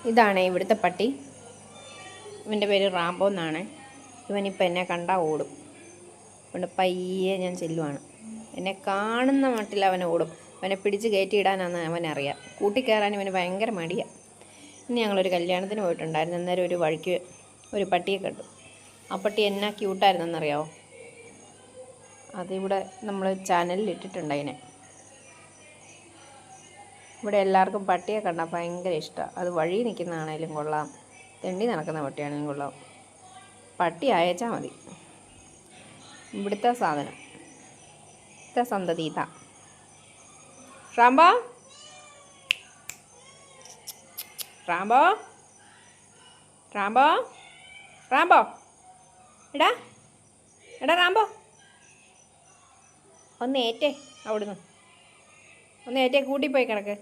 ഇതാണ് ഇവിടുത്തെ പട്ടി. ഇവൻ്റെ പേര് റാംബോ എന്നാണ്. ഇവനിപ്പോൾ എന്നെ കണ്ടാൽ ഓടും. അതുകൊണ്ട് പയ്യെ ഞാൻ ചെല്ലുവാണ്. എന്നെ കാണുന്ന മട്ടിൽ അവൻ ഓടും. അവനെ പിടിച്ച് കയറ്റിയിടാനാണെന്ന് അവനറിയാം. കൂട്ടിക്കയറാൻ ഇവന് ഭയങ്കര മടിയാണ്. ഇന്ന് ഞങ്ങളൊരു കല്യാണത്തിന് പോയിട്ടുണ്ടായിരുന്നു. അന്നേരം ഒരു വഴിക്ക് ഒരു പട്ടിയെ കണ്ടു. ആ പട്ടി എന്നാ ക്യൂട്ടായിരുന്നെന്നറിയാമോ? അതിവിടെ നമ്മൾ ചാനലിൽ ഇട്ടിട്ടുണ്ട് അതിനെ. ഇവിടെ എല്ലാവർക്കും പട്ടിയെ കണ്ടാൽ ഭയങ്കര ഇഷ്ടമാണ്. അത് വഴി നിൽക്കുന്നതാണേലും കൊള്ളാം, തെണ്ടി നടക്കുന്ന പട്ടിയാണെങ്കിലും കൊള്ളാം. പട്ടി അയച്ചാൽ മതി. ഇവിടുത്തെ സാധനം, ഇവിടുത്തെ സന്തതി ഇതാ. റാംബോ, റാംബോ, റാംബോ, റാംബോ, എടാ എടാ റാംബോ, ഒന്ന് ഏറ്റേ, അവിടുന്ന് ഒന്ന് ഏറ്റേ, കൂട്ടിപ്പോയി കിടക്ക്.